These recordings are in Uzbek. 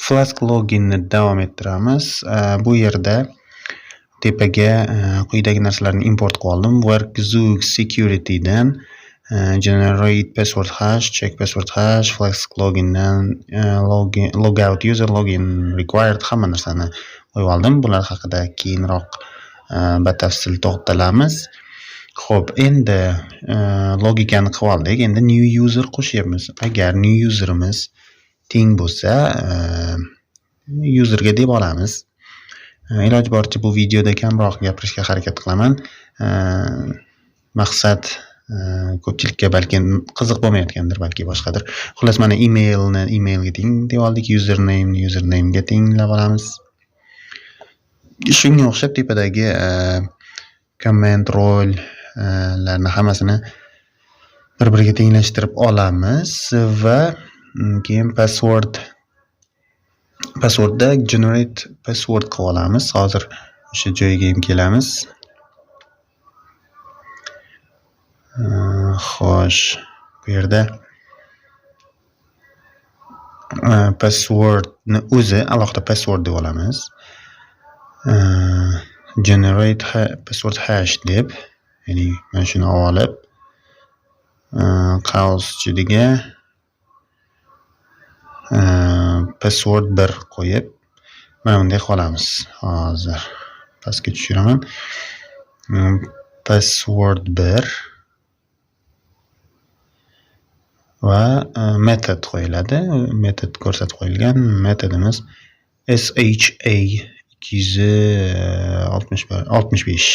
Flask-loginni davom ettiramiz. Bu yerda tepaga quyidagi narsalarni import qilib oldim. Workzug securitydan generate password hash, check password hash, Flask-logindan logout user login required hamma narsani qo'yib oldim. Bular haqida keyinroq batafsil to'xtalamiz. Xo'p, endi logikani qilib oldik. Endi new user qo'shyapmiz. Agar new userimiz teng bo'lsa, userga deb olamiz. Iloji boricha bu videoda kamroq gapirishga harakat qilaman. Maqsad ko'pchilikka balki qiziq bo'lmayotgandir, balki boshqadir. Xullas, mana emailga teng deb oldik, username ga tenglab olamiz. Shunga o'xshab tepadagi comment rol larni hammasini bir-biriga tenglashtirib olamiz va keyin passwordda generate password qilib olamiz. Hozir o'sha joyga ham kelamiz. Xo'sh, bu yerda passwordni o'zi alohida password deb olamiz. Generate password hash deb, ya'ni mana shuni olib qavschidiga password 1 qo'yib mana bunday qolamiz. Hozir pastga tushiraman. Password 1 va method qo'yiladi. Metod ko'rsatib qo'yilgan. Metodimiz SHA 265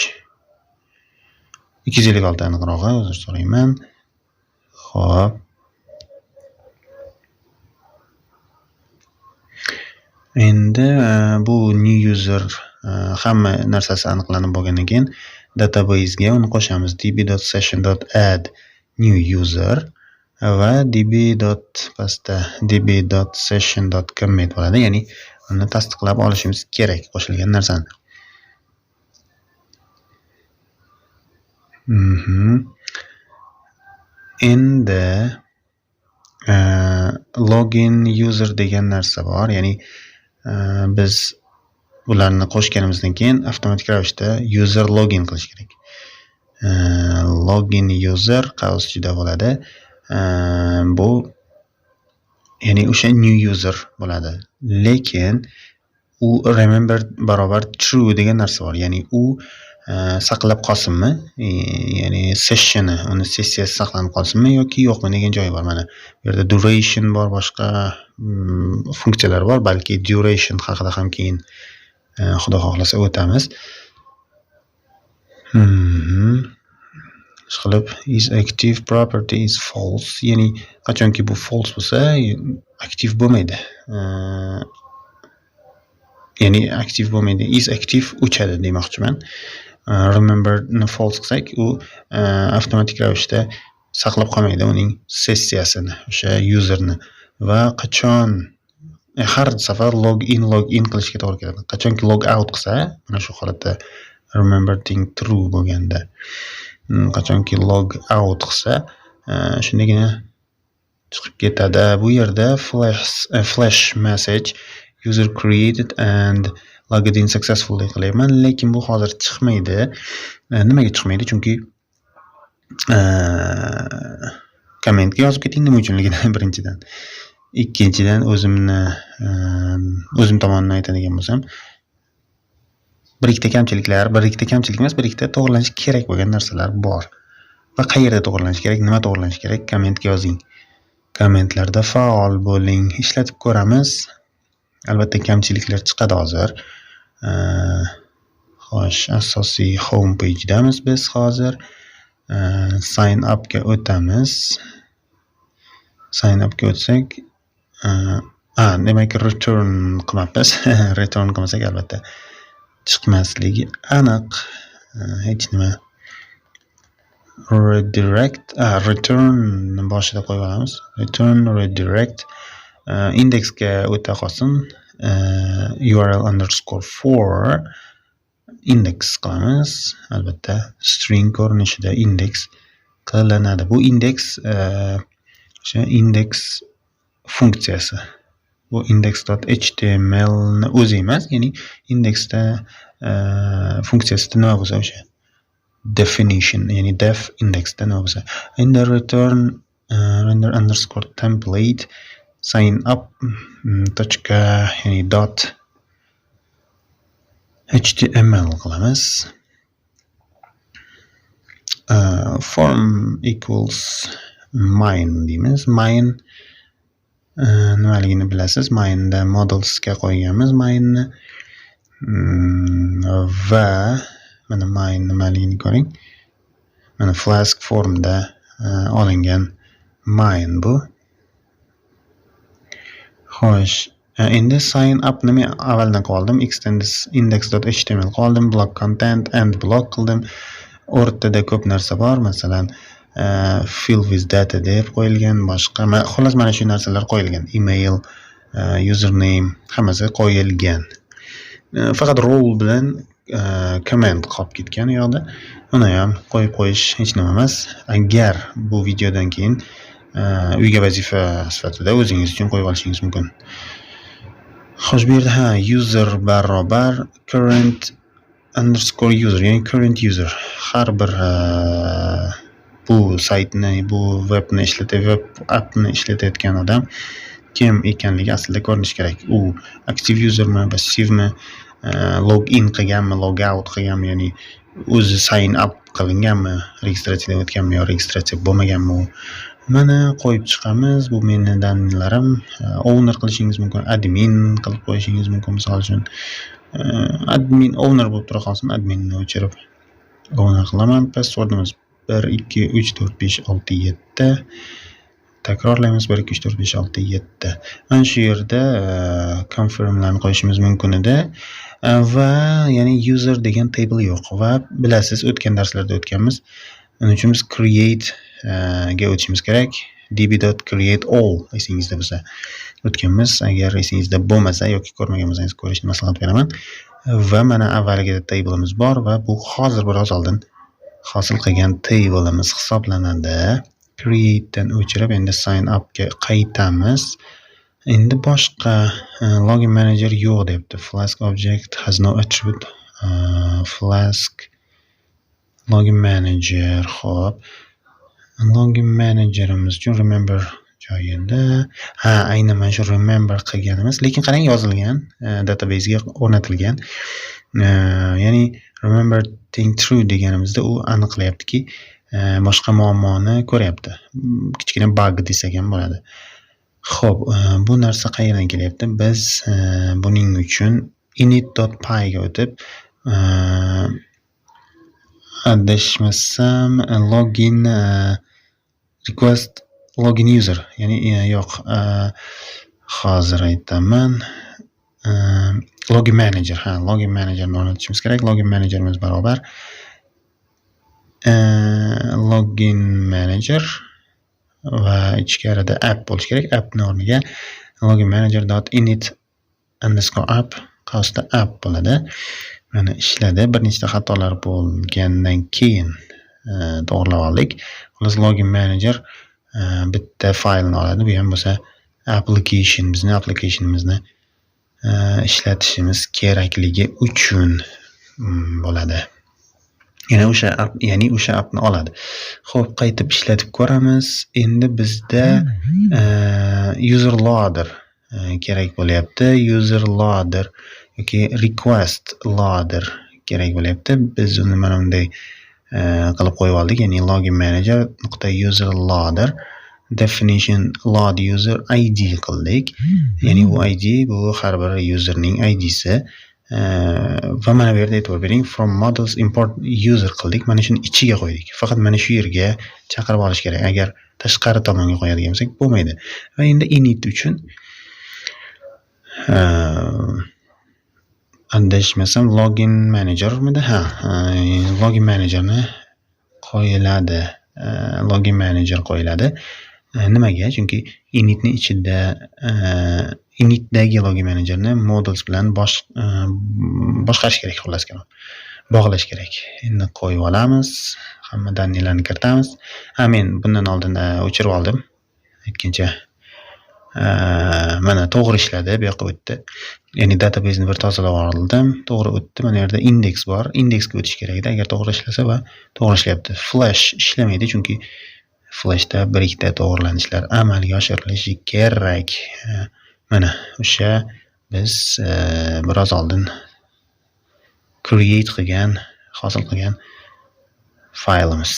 256 aniqrog'i, uzr so'rayman. Xo'p. Endi bu new user hamma narsasi aniqlanib bo'lgandan keyin database ga uni qo'shamiz. db.session.add new user va db.session.commit bo'ladi. Ya'ni uni tasdiqlab olishimiz kerak qo'shilgan narsani. Endi login user degan narsa bor. Ya'ni biz ularni qo'shganimizdan keyin avtomatik ravishda user login qilish kerak. Login user qavschida bo'ladi. Bu ya'ni o'sha new user bo'ladi. Lekin u remember barobar true degan narsa bor. Ya'ni u saqlab qolsinmi? Ya'ni sessioni, uni sessiyasi saqlanib qolsinmi yoki yo'qmi degan joyi bor. Mana bu yerda duration bor, boshqa funksiyalar bor. Balki duration haqida ham keyin xudo xohlasa o'tamiz. Ishqilib is active property is false. Ya'ni qachonki bu false bo'lsa, aktiv bo'lmaydi. Ya'ni aktiv bo'lmaydi. Is active o'chadi demoqchiman. Remember ni false qilsak, u avtomatik ravishda saqlab qolmaydi uning sessiyasini, o'sha userni va qachon har safar login qilishga to'g'ri keladi. Qachonki log out qilsa, mana shu holatda remember thing true bo'lganda, qachonki log out qilsa, shundagina chiqib ketadi. Bu yerda flash message user created and logged in successfully qilyapman, lekin bu hozir chiqmaydi. Nimaga chiqmaydi? Chunki kommentga yozib keting nima uchunligini birinchidan. Ikkinchidan o'zim tomonidan aytadigan bo'lsam, bir ikkita kamchilik emas, bir ikkita to'g'rilanishi kerak bo'lgan narsalar bor. Va qayerda to'g'rilanishi kerak, nima to'g'rilanishi kerak, kommentga yozing. Kommentlarda faol bo'ling, ishlatib ko'ramiz. Albatta kamchiliklar chiqadi hozir. Xo'sh, asosiy home page'damiz biz hozir. Sign up ga o'tamiz. Sign up ga o'tsak, demak return qilmabmiz. Return qilmasak albatta chiqmasligi aniq. Hech nima. Redirect, return boshida qo'yib olamiz. Return redirect indexga o'ta qolsin. URL_for index qilamiz. Albatta string ko'rinishida index qilinadi. Bu index o'sha index funksiyasi. bu index.html ni o'zi emas, ya'ni indexda funksiyasida nima bo'lsa o'sha definition, ya'ni def indexda nima bo'lsa. In the return render underscore template sign up ya'ni dot html qilamiz. Form equals mine deymiz. Mine nimaligini bilasiz. Mine'da modelsga qo'yganmiz mine'ni va mana mine nimaligini ko'ring. Mana Flask formda olingan mine bu. Xo'sh, endi sign up ni men avvaldan qoldim. Extend index.html qoldim. Block content and block qildim. O'rtada ko'p narsa bor. Masalan, fill with data deb qo'yilgan, boshqa xullas mana shu narsalar qo'yilgan. Email, username hammasi qo'yilgan. Faqat role bilan command qolib ketgan u yoqda. Uni ham qo'yib qo'yish hech nima emas. Agar bu videodan keyin uyga vazifa sifatida o'zingiz uchun qo'yib olishingiz mumkin. Xo'sh, bu yerda user barobar current underscore user, ya'ni current user. Har bir bu saytni, bu web appni ishlatayotgan odam kim ekanligi aslida ko'rinishi kerak. U active usermi, passivmi, login qilganmi, log out qilganmi, ya'ni o'zi sign up qilinganmi, registratsiyadan o'tganmi yo registratsiya bo'lmaganmi. Mana qo'yib chiqamiz. Bu meni danlarim. Owner qilishingiz mumkin, admin qilib qo'yishingiz mumkin. Misol uchun admin owner bo'lib tura qolsin, adminni o'chirib owner qilaman. Passwordimiz 1 2 3 4 5 6 7. Takrorlaymiz 1 2 3 4 5 6 7. Mana shu yerda confirmlarni qo'yishimiz mumkin edi. Va ya'ni user degan table yo'q va bilasiz o'tgan darslarda o'tganmiz. Uning uchun biz create ga o'tishimiz kerak. db.createAll esingizda bo'lsa o'tganmiz. Agar esingizda bo'lmasa yoki ko'rmagan bo'lsangiz ko'rishni maslahat beraman. Va mana avvalgi tableimiz bor va bu hozir biroz oldin hosil qilgan tableimiz hisoblanadi. Create dan o'chirib endi sign up ga qaytamiz. Endi boshqa login manager yo'q debdi. Flask object has no attribute. Flask login manager. Xo'p. Login managerimiz uchun remember joyida. Aynan mana shu remember qilganimiz, lekin qarang yozilgan, database ga o'rnatilgan. Ya'ni remember think through deganimizda u aniqlayaptiki, boshqa muammoni ko'ryapti. Kichkina bug desak ham bo'ladi. Xo'p, bu narsa qayerdan kelyapti? Biz buning uchun init.py ga o'tib, adashmasam login request login user, ya'ni yo'q, hozir aytaman. Login manager, login managerni o'rnatishimiz kerak. Login managerimiz barobar login manager va ichkarida app bo'lishi kerak. Appni o'rniga login manager.init_app qavsda app bo'ladi. Mana ishladi. Bir nechta xatolar bo'lgandan keyin to'g'rilab oldik. Xullas login manager bitta faylni oladi. Bu ham bo'lsa applicationimizni ishlatishimiz kerakligi uchun bo'ladi. Ya'ni o'sha appni oladi. Xo'p, qaytib ishlatib ko'ramiz. Endi bizda user loader kerak bo'lyapti. User loader yoki request loader kerak bo'lyapti. Biz uni mana bunday qilib qo'yib oldik. Ya'ni login manager.user loader definition load user id qildik. Ya'ni bu id bu har bir userning idsi. Va mana bu yerda e'tibor bering, from models import user qildik. Mana shuni ichiga qo'ydik. Faqat mana shu yerga chaqirib olish kerak. Agar tashqari tomonga qo'yadigan bo'lsak bo'lmaydi. Va endi init uchun adashmasam login managermidi? Login managerni qo'yiladi. Login manager qo'yiladi. Nimaga? Chunki initni ichida initdagi login managerni models bilan boshqarish kerak, xullas kalom. Bog'lash kerak. Endi qo'yib olamiz. Hamma danlarni kiritamiz. Men bundan oldin o'chirib oldim. Aytgancha Mana to'g'ri ishladi, bu yoqqa o'tdi. Ya'ni databaseni bir tozalab oldim, to'g'ri o'tdi. Mana yerda indeks bor. Indeksga o'tish kerak edi agar to'g'ri ishlasa va to'g'ri ishlayapti. Flash ishlamaydi chunki Flashda bir ikkita to'g'rilanishlar amalga oshirilishi kerak. Mana o'sha biz biroz oldin create qilgan, hosil qilgan faylimiz.